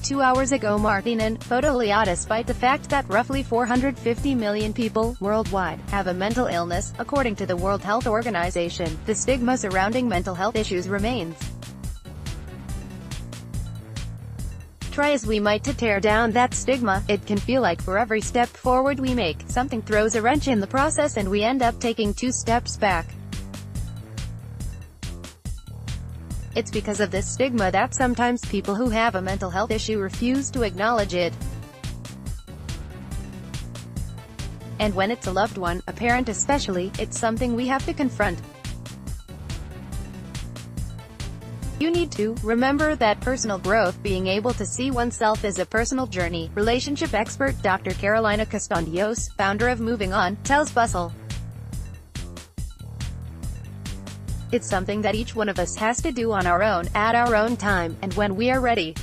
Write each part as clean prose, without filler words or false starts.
2 hours ago. agoMartinan, Despite the fact that roughly 450 million people, worldwide, have a mental illness, according to the World Health Organization, the stigma surrounding mental health issues remains. Try as we might to tear down that stigma, it can feel like for every step forward we make, something throws a wrench in the process and we end up taking 2 steps back. It's because of this stigma that sometimes people who have a mental health issue refuse to acknowledge it. And when it's a loved one, a parent especially, it's something we have to confront. You need to remember that personal growth, being able to see oneself, is a personal journey. Relationship expert Dr. Carolina Castandios, founder of Moving On, tells Bustle. It's something that each one of us has to do on our own, at our own time, and when we are ready.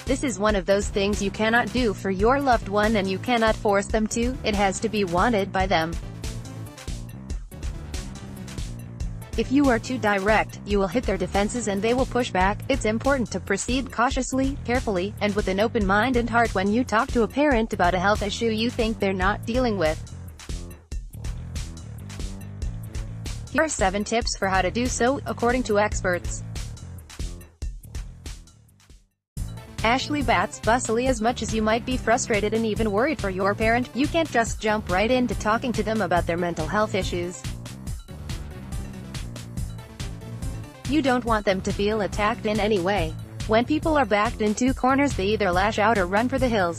This is one of those things you cannot do for your loved one, and you cannot force them to. It has to be wanted by them. If you are too direct, you will hit their defenses and they will push back. It's important to proceed cautiously, carefully, and with an open mind and heart when you talk to a parent about a health issue you think they're not dealing with. Here are 7 tips for how to do so, according to experts. Ashley Batts, Bustle. As much as you might be frustrated and even worried for your parent, you can't just jump right into talking to them about their mental health issues. You don't want them to feel attacked in any way. When people are backed into corners, they either lash out or run for the hills.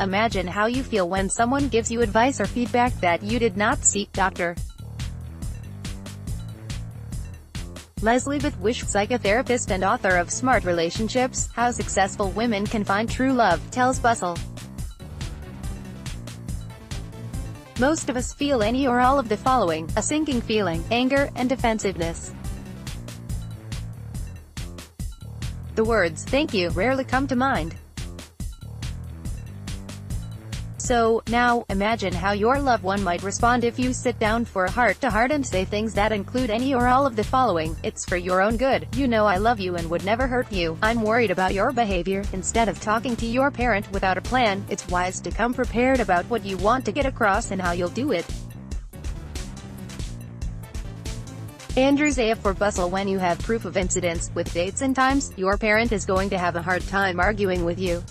Imagine how you feel when someone gives you advice or feedback that you did not seek. Dr. Leslie Wish, psychotherapist and author of Smart Relationships, How Successful Women Can Find True Love, tells Bustle. Most of us feel any or all of the following: a sinking feeling, anger, and defensiveness. The words "thank you" rarely come to mind. So, now, imagine how your loved one might respond if you sit down for a heart-to-heart and say things that include any or all of the following: it's for your own good, you know I love you and would never hurt you, I'm worried about your behavior. Instead of talking to your parent without a plan, it's wise to come prepared about what you want to get across and how you'll do it. Andrew Zaya for Bustle. When you have proof of incidents, with dates and times, your parent is going to have a hard time arguing with you.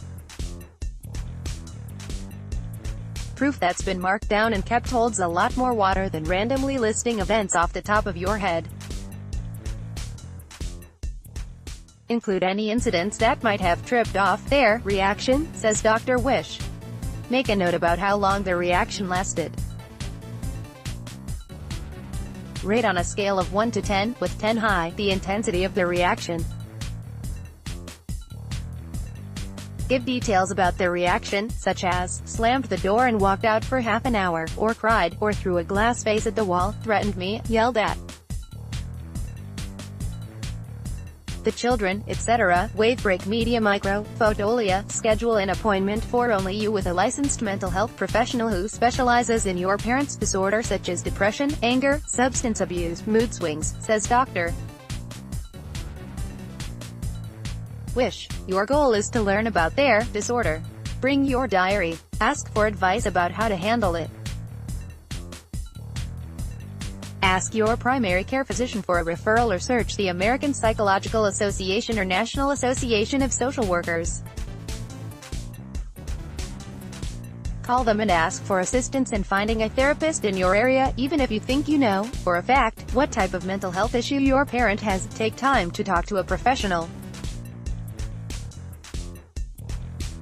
Proof that's been marked down and kept holds a lot more water than randomly listing events off the top of your head. Include any incidents that might have tripped off their reaction, says Dr. Wish. Make a note about how long the reaction lasted. Rate on a scale of 1 to 10, with 10 high, the intensity of the reaction. Give details about their reaction, such as, slammed the door and walked out for half an hour, or cried, or threw a glass vase at the wall, threatened me, yelled at the children, etc. Wavebreak Media Micro, Fotolia. Schedule an appointment for only you with a licensed mental health professional who specializes in your parent's disorder such as depression, anger, substance abuse, mood swings, says Dr. Wish. Your goal is to learn about their disorder. Bring your diary. Ask for advice about how to handle it. Ask your primary care physician for a referral or search the American Psychological Association or National Association of Social Workers. Call them and ask for assistance in finding a therapist in your area, even if you think you know, for a fact, what type of mental health issue your parent has. Take time to talk to a professional.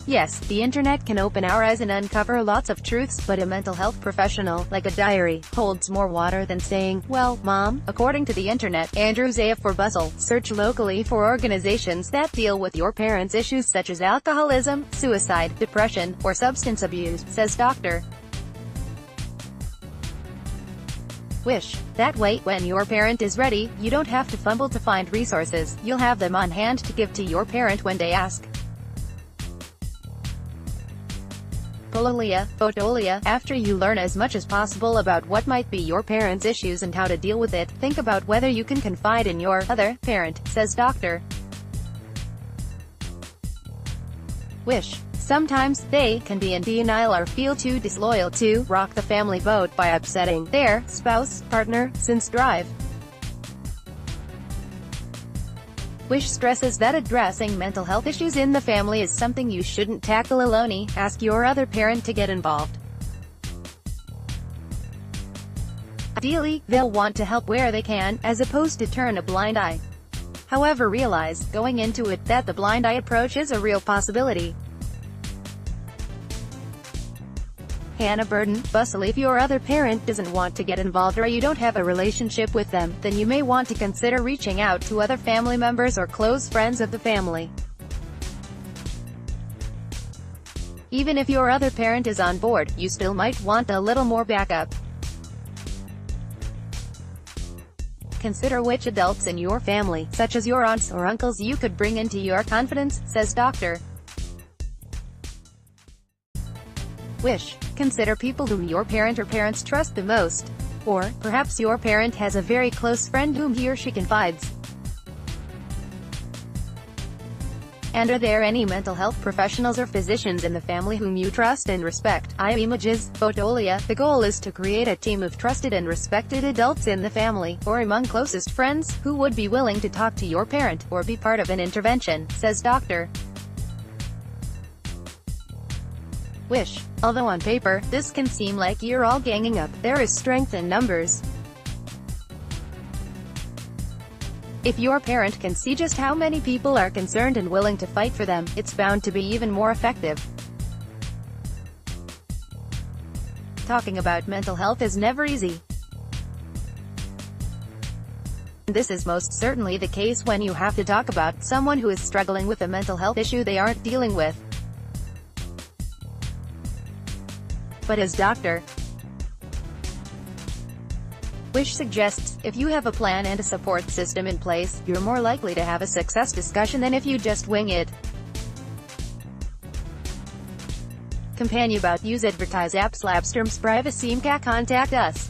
Yes, the internet can open our eyes and uncover lots of truths, but a mental health professional, like a diary, holds more water than saying, "Well, Mom," according to the internet. Andrew Zaya for Bustle. Search locally for organizations that deal with your parents' issues such as alcoholism, suicide, depression, or substance abuse, says Dr. Wish. That way, when your parent is ready, you don't have to fumble to find resources. You'll have them on hand to give to your parent when they ask. Fotolia, after you learn as much as possible about what might be your parent's issues and how to deal with it, think about whether you can confide in your other parent, says Dr. Wish. Sometimes, they can be in denial or feel too disloyal to rock the family boat by upsetting their spouse, partner, since drive. Wish stresses that addressing mental health issues in the family is something you shouldn't tackle alone. Ask your other parent to get involved. Ideally, they'll want to help where they can, as opposed to turn a blind eye. However, realize, going into it, that the blind eye approach is a real possibility. Hannah Burden, Bustle. If your other parent doesn't want to get involved or you don't have a relationship with them, then you may want to consider reaching out to other family members or close friends of the family. Even if your other parent is on board, you still might want a little more backup. Consider which adults in your family, such as your aunts or uncles, you could bring into your confidence, says Dr. Wish. Consider people whom your parent or parents trust the most. Or, perhaps your parent has a very close friend whom he or she confides. And are there any mental health professionals or physicians in the family whom you trust and respect? Images, Fotolia. The goal is to create a team of trusted and respected adults in the family, or among closest friends, who would be willing to talk to your parent, or be part of an intervention, says Dr. Wish. Although on paper, this can seem like you're all ganging up, there is strength in numbers. If your parent can see just how many people are concerned and willing to fight for them, it's bound to be even more effective. Talking about mental health is never easy. This is most certainly the case when you have to talk about someone who is struggling with a mental health issue they aren't dealing with. But as Dr. Wish suggests, if you have a plan and a support system in place, you're more likely to have a success discussion than if you just wing it. Companion about use advertise apps Labsterms privacy. Contact us.